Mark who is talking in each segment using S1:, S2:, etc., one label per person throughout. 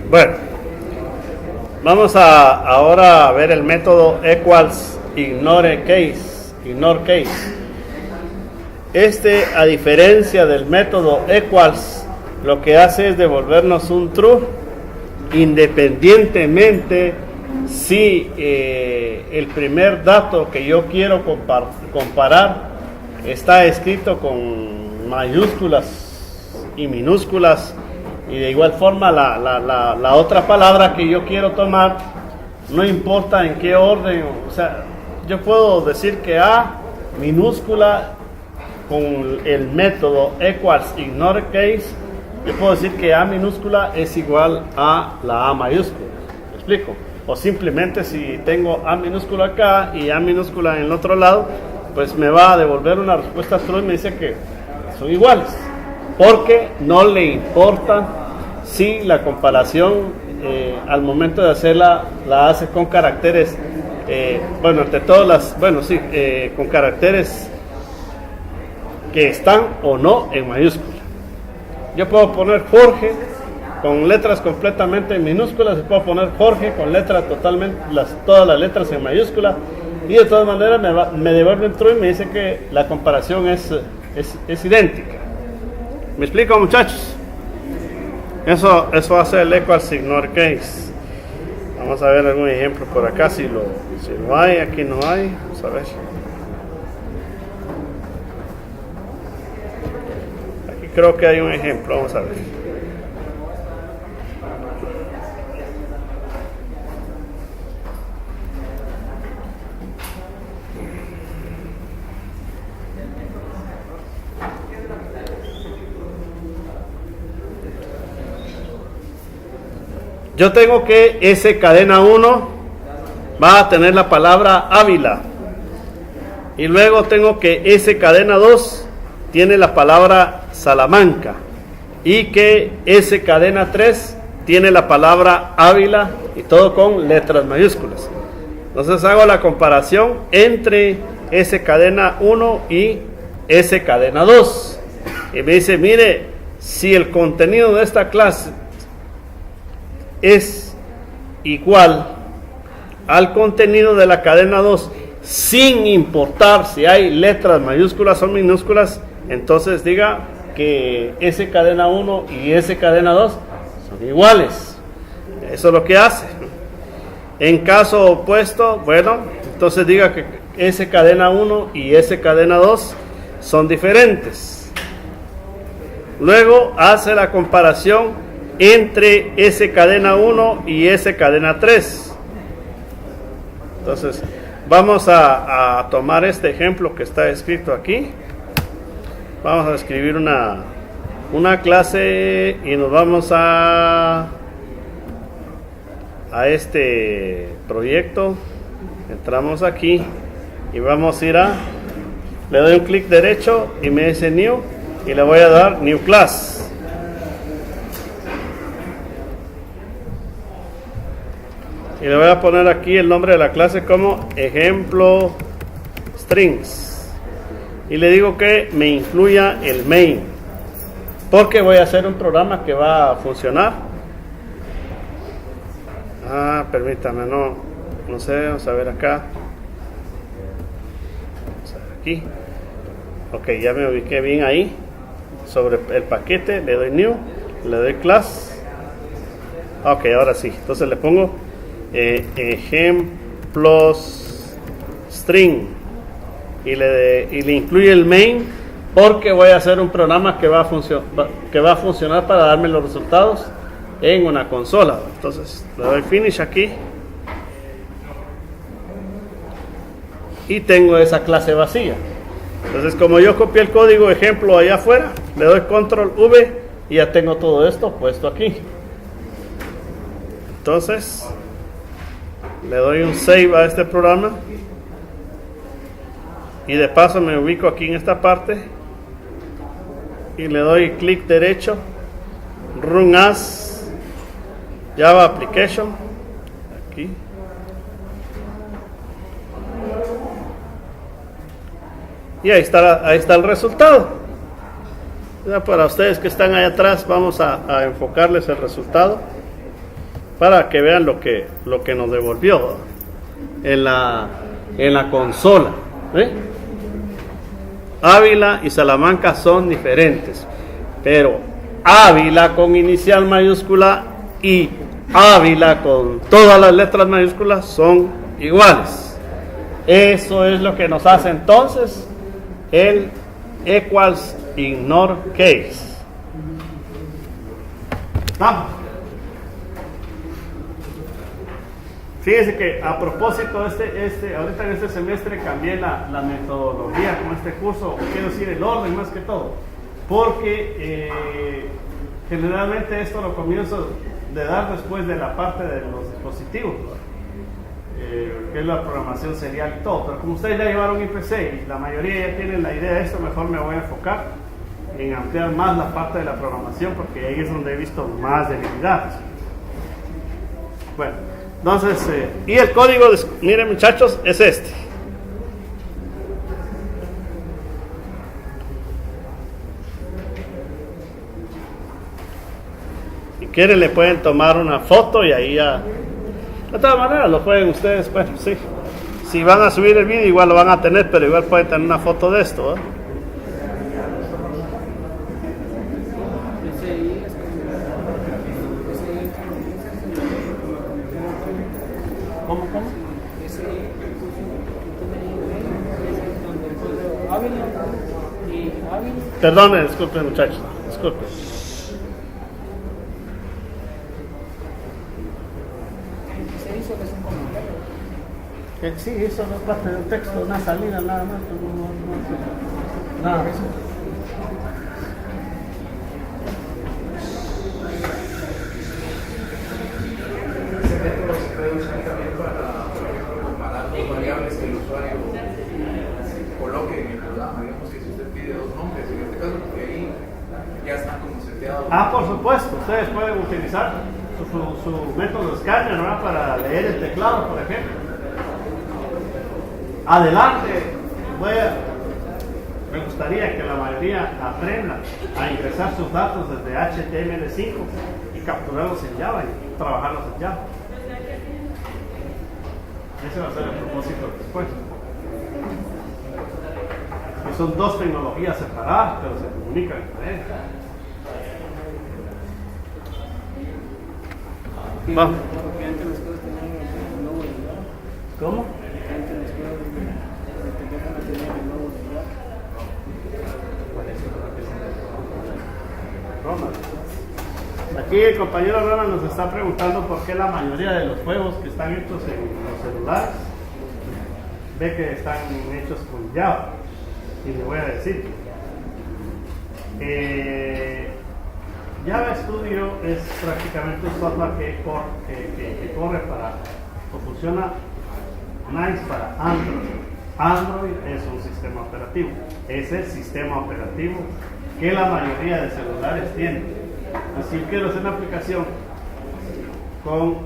S1: Bueno, vamos ahora a ver el método equals ignore case. A diferencia del método equals, lo que hace es devolvernos un true independientemente si el primer dato que yo quiero comparar está escrito con mayúsculas y minúsculas, y de igual forma la otra palabra que yo quiero tomar, no importa en qué orden. O sea, yo puedo decir que A minúscula con el método equals ignore case, yo puedo decir que A minúscula es igual a la A mayúscula. ¿Me explico? O simplemente si tengo A minúscula acá y A minúscula en el otro lado, pues me va a devolver una respuesta true y me dice que son iguales, porque no le importa si la comparación al momento de hacerla la hace con caracteres, con caracteres que están o no en mayúscula. Yo puedo poner Jorge con letras completamente en minúsculas, y puedo poner Jorge con letras todas las letras en mayúscula, y de todas maneras me devuelve un true y me dice que la comparación es idéntica. ¿Me explico, muchachos? Eso hace el equals ignore case. Vamos a ver algún ejemplo por acá. Si lo hay, aquí no hay. Vamos a ver. Aquí creo que hay un ejemplo. Vamos a ver. Yo tengo que S cadena 1 va a tener la palabra Ávila, y luego tengo que S cadena 2 tiene la palabra Salamanca, y que S cadena 3 tiene la palabra Ávila, y todo con letras mayúsculas. Entonces hago la comparación entre S cadena 1 y S cadena 2, y me dice, mire, si el contenido de esta clase es igual al contenido de la cadena 2, sin importar si hay letras mayúsculas o minúsculas, entonces diga que S cadena 1 y S cadena 2 son iguales. Eso es lo que hace. En caso opuesto, bueno, entonces diga que S cadena 1 y S cadena 2 son diferentes. Luego hace la comparación entre S cadena 1 y S cadena 3. Entonces vamos a tomar este ejemplo que está escrito aquí. Vamos a escribir una clase y nos vamos a este proyecto. Entramos aquí y vamos a ir le doy un clic derecho y me dice new, y le voy a dar new class. Y le voy a poner aquí el nombre de la clase como ejemplo strings, y le digo que me incluya el main, porque voy a hacer un programa que va a funcionar. Permítame, no sé, vamos a ver acá, vamos a ver aquí. Ok, ya me ubiqué bien ahí sobre el paquete. Le doy new, le doy class. Ok, ahora sí, entonces le pongo ejemplos string, y le incluye el main, porque voy a hacer un programa que va a funcionar para darme los resultados en una consola. Entonces le doy finish aquí y tengo esa clase vacía. Entonces, como yo copié el código ejemplo allá afuera, le doy control V y ya tengo todo esto puesto aquí. Entonces le doy un save a este programa y de paso me ubico aquí en esta parte y le doy clic derecho, Run as Java Application, aquí. Y ahí está el resultado. Ya para ustedes que están ahí atrás, vamos a enfocarles el resultado para que vean lo que nos devolvió en la consola. Ávila y Salamanca son diferentes, pero Ávila con inicial mayúscula y Ávila con todas las letras mayúsculas son iguales. Eso es lo que nos hace entonces el equals ignore case. Vamos. Fíjense que a propósito ahorita en este semestre cambié la metodología con este curso, quiero decir el orden más que todo, porque generalmente esto lo comienzo de dar después de la parte de los dispositivos, que es la programación serial y todo, pero como ustedes ya llevaron IPC y la mayoría ya tienen la idea de esto, mejor me voy a enfocar en ampliar más la parte de la programación, porque ahí es donde he visto más debilidades. Bueno, entonces, y el código, miren muchachos, es este. Si quieren le pueden tomar una foto y ahí ya. De todas maneras lo pueden ustedes, bueno, sí. Si van a subir el vídeo igual lo van a tener, pero igual pueden tener una foto de esto, ¿Cómo? Perdón, disculpen muchachos, disculpen. Sí, eso no es parte del texto, una salida nada más. Nada.
S2: Variables que el usuario coloque en el programa, digamos que si usted pide dos nombres, en este caso, porque ahí ya están como seteados.
S1: Por supuesto, ustedes pueden utilizar su método escáner, ¿verdad? Para leer el teclado, por ejemplo. Adelante, me gustaría que la mayoría aprenda a ingresar sus datos desde HTML5 y capturarlos en Java y trabajarlos en Java. Ese va a ser el propósito después. Y son dos tecnologías separadas, pero se comunican entre ellas. Va. ¿Cómo? Ronald. Aquí el compañero Ronald nos está preguntando por qué la mayoría de los juegos que están hechos en los celulares ve que están hechos con Java. Y le voy a decir, Java Studio es prácticamente un software que corre o funciona nice para Android. Android es un sistema operativo, es el sistema operativo que la mayoría de celulares tienen. Si quiero hacer una aplicación con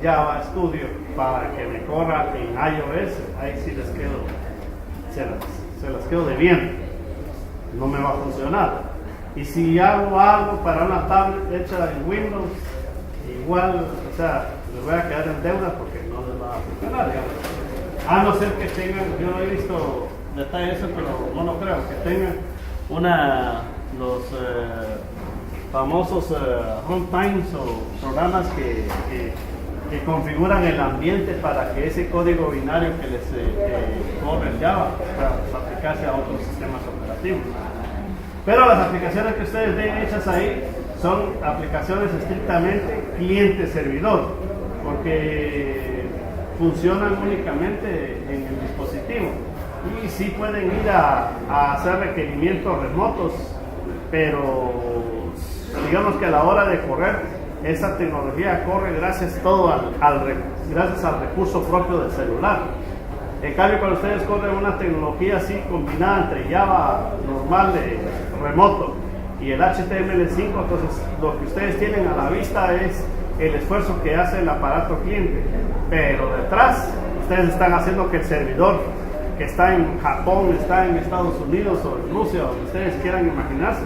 S1: Java Studio para que me corra en iOS, ahí sí se las quedo debiendo, no me va a funcionar. Y si hago algo para una tablet hecha en Windows, igual, o sea, les voy a quedar en deuda porque no les va a funcionar, digamos. A no ser que tengan, yo no he visto detalles de eso, pero no creo, que tengan los famosos runtimes o programas que configuran el ambiente para que ese código binario que les corre en Java pueda aplicarse a otros sistemas operativos. Pero las aplicaciones que ustedes ven hechas ahí son aplicaciones estrictamente cliente-servidor, porque funcionan únicamente en el dispositivo y sí pueden ir a hacer requerimientos remotos, pero digamos que a la hora de correr, esa tecnología corre gracias al recurso propio del celular. En cambio, cuando ustedes corren una tecnología así combinada entre Java normal de remoto y el HTML5, entonces lo que ustedes tienen a la vista es el esfuerzo que hace el aparato cliente, pero detrás ustedes están haciendo que el servidor que está en Japón, está en Estados Unidos o en Rusia, donde ustedes quieran imaginarse,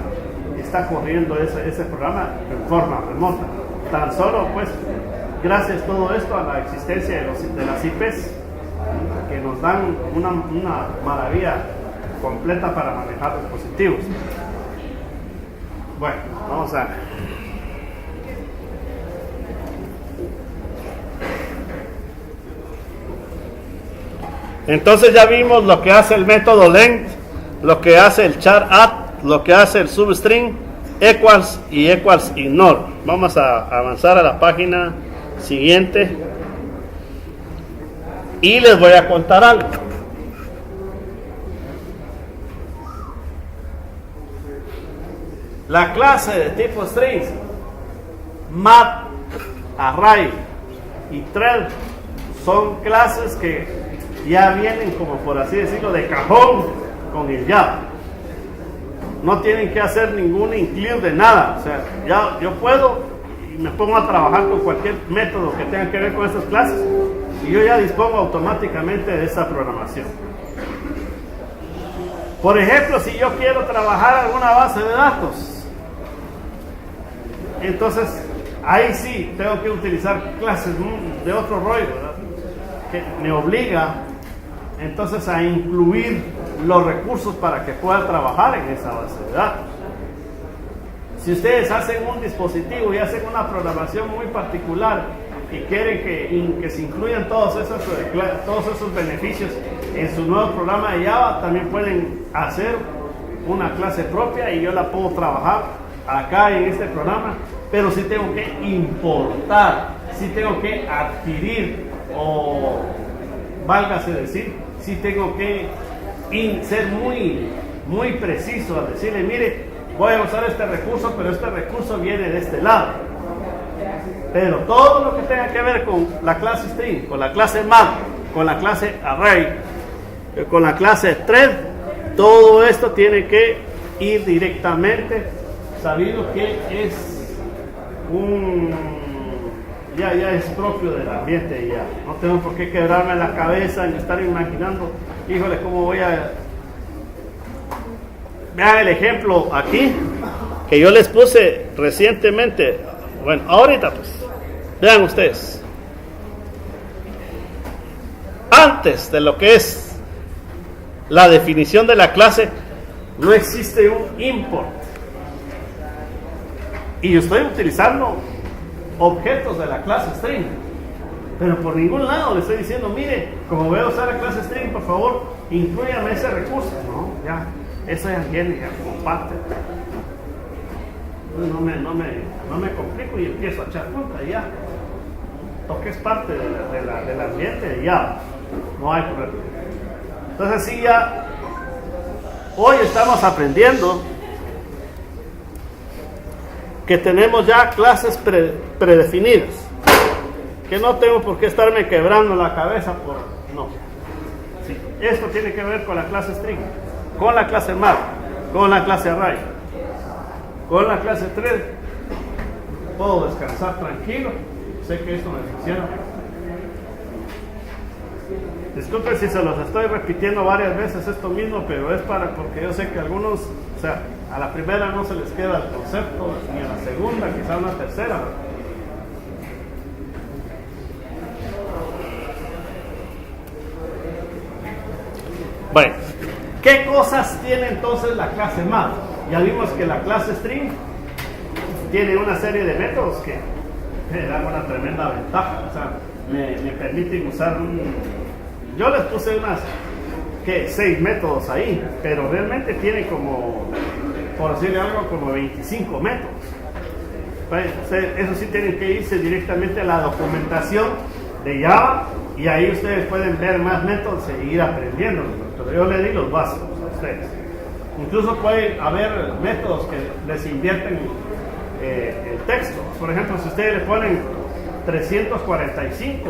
S1: está corriendo ese programa en forma remota. Tan solo pues gracias a todo esto a la existencia de las IPs, que nos dan una maravilla completa para manejar dispositivos. Bueno, vamos a... Entonces ya vimos lo que hace el método length, lo que hace el char add, lo que hace el substring, equals y equals ignore. Vamos a avanzar a la página siguiente y les voy a contar algo. La clase de tipo strings, map, array y thread son clases que ya vienen, como por así decirlo, de cajón con el Java. No tienen que hacer ningún include de nada. O sea, ya yo puedo y me pongo a trabajar con cualquier método que tenga que ver con estas clases y yo ya dispongo automáticamente de esa programación. Por ejemplo, si yo quiero trabajar alguna base de datos, entonces ahí sí tengo que utilizar clases de otro rollo, ¿verdad? Que me obliga entonces a incluir los recursos para que pueda trabajar en esa base de datos. Si ustedes hacen un dispositivo y hacen una programación muy particular y quieren que se incluyan todos esos beneficios en su nuevo programa de Java, también pueden hacer una clase propia y yo la puedo trabajar acá en este programa, pero sí tengo que importar, sí tengo que adquirir, o válgase decir, sí tengo que ser muy preciso al decirle, mire, voy a usar este recurso, pero este recurso viene de este lado. Pero todo lo que tenga que ver con la clase string, con la clase map, con la clase array, con la clase thread, todo esto tiene que ir directamente, sabiendo que es ya es propio del ambiente, ya no tengo por qué quebrarme la cabeza ni estar imaginando, híjole, cómo voy a... Vean el ejemplo aquí que yo les puse recientemente. Bueno, ahorita pues vean ustedes, antes de lo que es la definición de la clase, no existe un import y yo estoy utilizando objetos de la clase string, pero por ningún lado le estoy diciendo, mire, como voy a usar la clase string, por favor inclúyame ese recurso. No, ya, eso ya viene ya como parte. No me complico y empiezo a echar punta y ya, porque es parte del ambiente y ya no hay problema. Entonces sí, ya hoy estamos aprendiendo que tenemos ya clases predefinidas, que no tengo por qué estarme quebrando la cabeza por... No, sí, esto tiene que ver con la clase string, con la clase map, con la clase array, con la clase thread. Puedo descansar tranquilo, sé que esto me funciona. Disculpen si se los estoy repitiendo varias veces esto mismo, pero es porque yo sé que algunos, o sea, a la primera no se les queda el concepto, ni a la segunda, quizás una tercera. Bueno, ¿qué cosas tiene entonces la clase map? Ya vimos que la clase string tiene una serie de métodos que me dan una tremenda ventaja, o sea, me permiten usar yo les puse 6 métodos ahí, pero realmente tiene como, por decirle algo, como 25 métodos. Eso sí, tienen que irse directamente a la documentación de Java y ahí ustedes pueden ver más métodos e ir aprendiendo. Pero yo les di los básicos a ustedes. Incluso puede haber métodos que les invierten el texto. Por ejemplo, si ustedes le ponen 345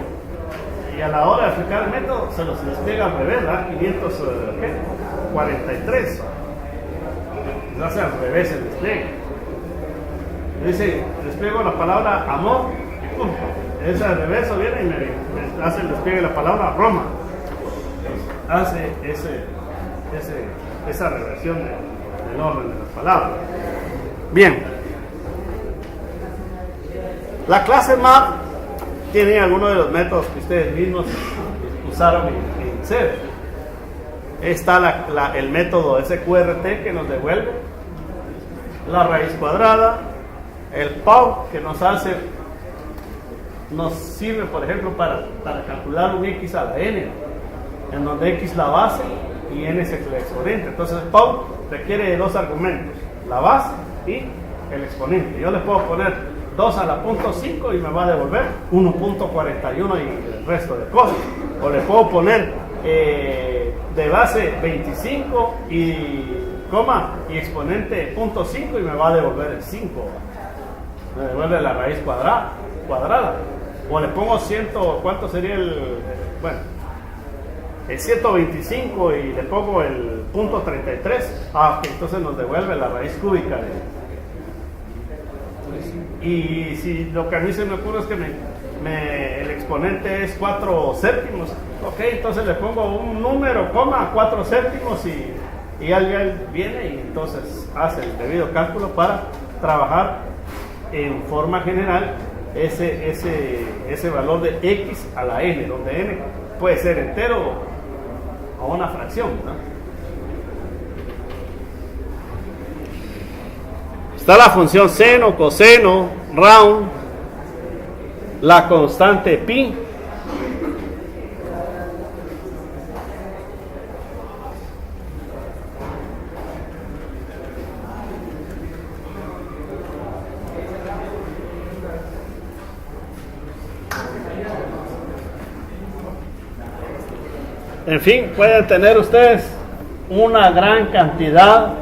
S1: Y a la hora de aplicar el método se los despliega al revés, ¿verdad? 543. Se hace al revés el despliegue. Dice, despliego la palabra amor y punto. Ese al revés viene y me hace el despliegue de la palabra Roma. Hace esa reversión del orden de las palabras. Bien. La clase MAP tiene algunos de los métodos que ustedes mismos usaron en C. Está el método SQRT que nos devuelve la raíz cuadrada, el POW que nos sirve, por ejemplo, para calcular un X a la N, en donde X es la base y N es el exponente. Entonces el POW requiere de dos argumentos, la base y el exponente. Yo le puedo poner 2 a la punto 5 y me va a devolver 1.41 y el resto de cosas. O le puedo poner de base 25 y exponente 0.5 y me va a devolver el 5. Me devuelve la raíz cuadrada. O le pongo 100, ¿cuánto sería el 125 y le pongo el 0.33? Ok, entonces nos devuelve la raíz cúbica y si lo que a mí se me ocurre es que el exponente es 4 séptimos, ok, entonces le pongo un número, 4 séptimos y alguien viene y entonces hace el debido cálculo para trabajar en forma general ese valor de X a la N, donde N puede ser entero o una fracción, ¿no? Está la función seno, coseno, round, la constante pi. En fin, pueden tener ustedes una gran cantidad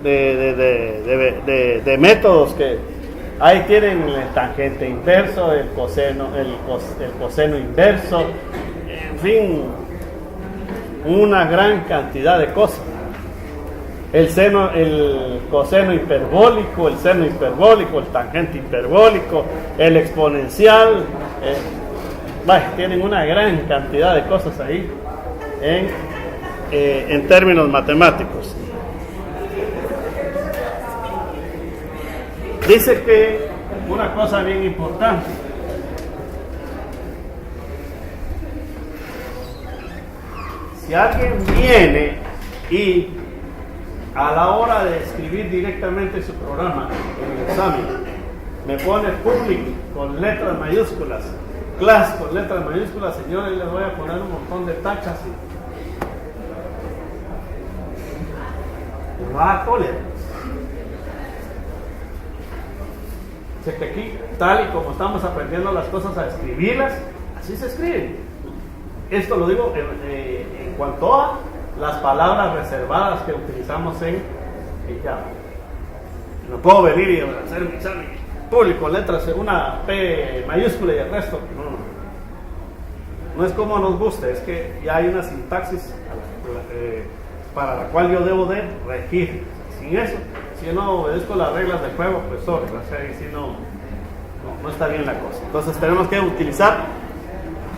S1: de métodos que ahí tienen el tangente inverso, el coseno inverso, en fin, una gran cantidad de cosas. El coseno hiperbólico, el seno hiperbólico, el tangente hiperbólico, el exponencial, tienen una gran cantidad de cosas ahí en términos matemáticos. Dice que una cosa bien importante, si alguien viene y a la hora de escribir directamente su programa en el examen me pone public con letras mayúsculas, class con letras mayúsculas, señores, les voy a poner un montón de tachas y va a cólera. Que aquí, tal y como estamos aprendiendo las cosas a escribirlas, así se escriben. Esto lo digo en cuanto a las palabras reservadas que utilizamos en Java. No puedo venir y hacer un examen público, letras, una P mayúscula y el resto. No es como nos guste, es que ya hay una sintaxis para la cual yo debo de regir. Sin eso, si yo no obedezco las reglas del juego, pues sorry, si no está bien la cosa. Entonces tenemos que utilizar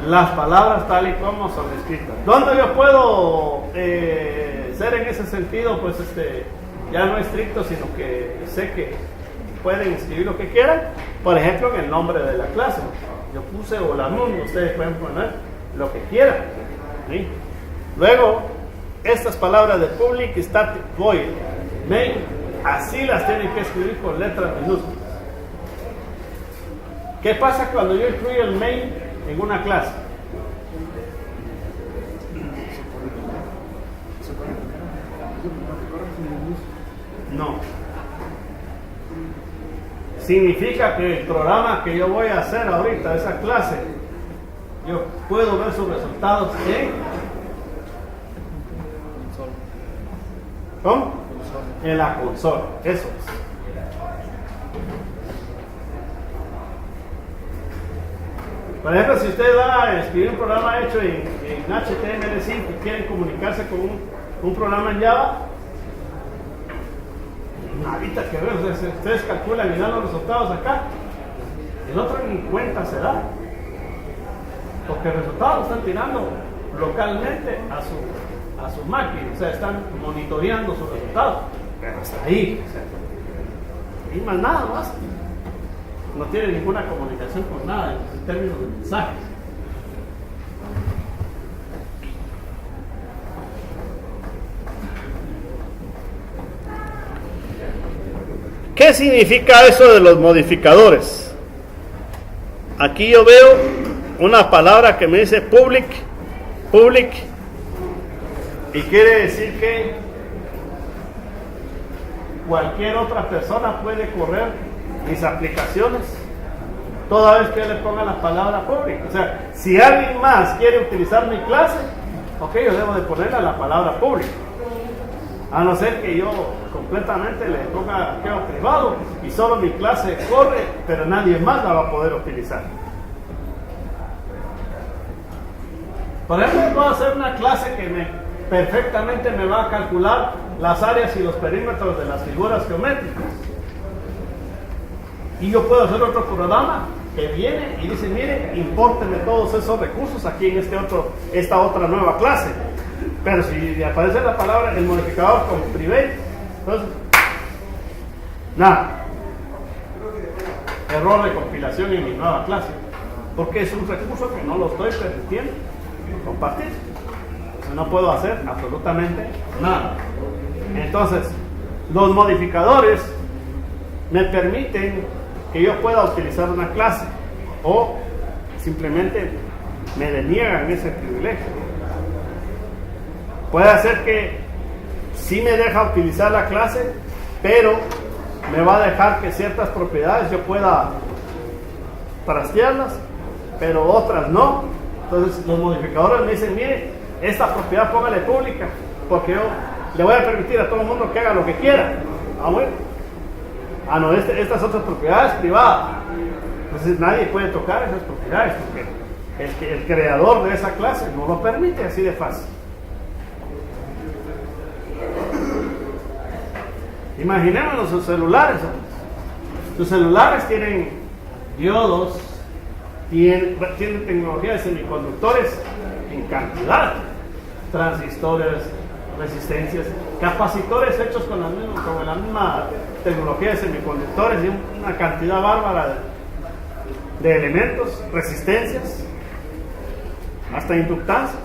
S1: las palabras tal y como son escritas. ¿Dónde yo puedo ser en ese sentido? Pues ya no estricto, sino que sé que pueden escribir lo que quieran. Por ejemplo, en el nombre de la clase. Yo puse Olamun, ustedes pueden poner lo que quieran, ¿sí? Luego, estas palabras de public, static, void, main, así las tienen que escribir con letras minúsculas. ¿Qué pasa cuando yo incluyo el main en una clase? No. Significa que el programa que yo voy a hacer ahorita, esa clase, yo puedo ver sus resultados en la consola. Eso es. Por ejemplo, si ustedes van a escribir un programa hecho en HTML5 y quieren comunicarse con un programa en Java, ahorita que ver, o sea, ustedes calculan y dan los resultados acá, el otro ni cuenta se da, porque el resultado lo están tirando localmente a su máquina, o sea, están monitoreando sus resultados, pero hasta ahí, o sea, y más nada más. No tiene ninguna comunicación con nada en términos de mensajes. ¿Qué significa eso de los modificadores? Aquí yo veo una palabra que me dice public, y quiere decir que cualquier otra persona puede correr mis aplicaciones toda vez que yo le ponga la palabra public. O sea, si alguien más quiere utilizar mi clase, ok, yo debo de ponerle la palabra public, a no ser que yo completamente le ponga arqueo privado y solo mi clase corre, pero nadie más la va a poder utilizar. Por ejemplo, puedo hacer una clase que perfectamente me va a calcular las áreas y los perímetros de las figuras geométricas. Y yo puedo hacer otro programa que viene y dice, mire, impórteme todos esos recursos aquí en esta otra nueva clase. Pero si aparece la palabra, el modificador con private, entonces, nada. Error de compilación en mi nueva clase. Porque es un recurso que no lo estoy permitiendo compartir. Entonces no puedo hacer absolutamente nada. Entonces, los modificadores me permiten que yo pueda utilizar una clase, o simplemente me deniegan ese privilegio. Puede ser que sí me deja utilizar la clase, pero me va a dejar que ciertas propiedades yo pueda trastearlas, pero otras no. Entonces los modificadores me dicen, mire, esta propiedad póngale pública, porque yo le voy a permitir a todo el mundo que haga lo que quiera. Bueno. No, estas otras propiedades privadas. Entonces nadie puede tocar esas propiedades porque el creador de esa clase no lo permite, así de fácil. Imaginémonos sus celulares. Sus celulares tienen diodos, tienen tecnología de semiconductores en cantidad, transistores, resistencias, capacitores hechos con la misma tecnología de semiconductores y una cantidad bárbara de elementos, resistencias, hasta inductancias.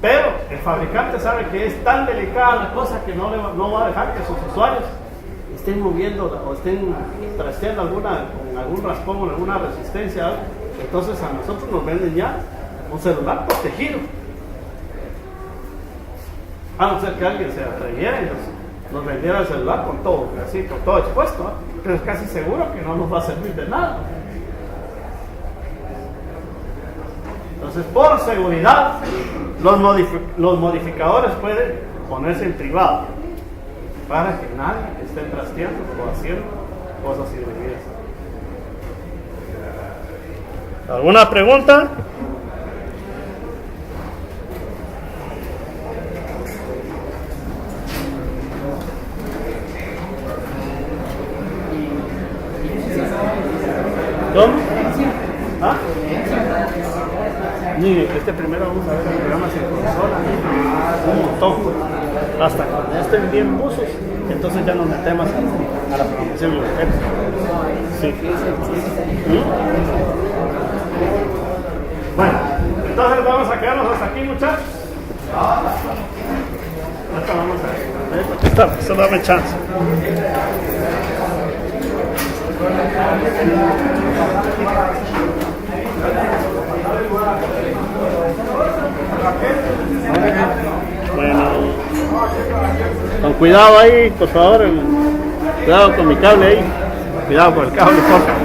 S1: Pero el fabricante sabe que es tan delicada la cosa que no va a dejar que sus usuarios estén moviendo o estén trasteando con algún raspón o alguna resistencia, algo. Entonces a nosotros nos venden ya un celular protegido, a no ser que alguien se atreviera y nos vendiera el celular con todo, así, con todo expuesto, ¿eh? Pero es casi seguro que no nos va a servir de nada. Entonces, por seguridad, los modificadores pueden ponerse en privado para que nadie esté trasteando o haciendo cosas indebidas. ¿Alguna pregunta? ¿Cómo? ¿Ah? Este primero vamos a ver el programa sin consola, un montón, hasta cuando ya estén bien buzos, entonces ya nos metemos a la programación y los objetos. Sí. Bueno, entonces vamos a quedarnos hasta aquí, muchachos. Hasta vamos a ver, solo dame chance. Bueno, con cuidado ahí, por favor, cuidado con mi cable ahí, cuidado con el cable, por favor.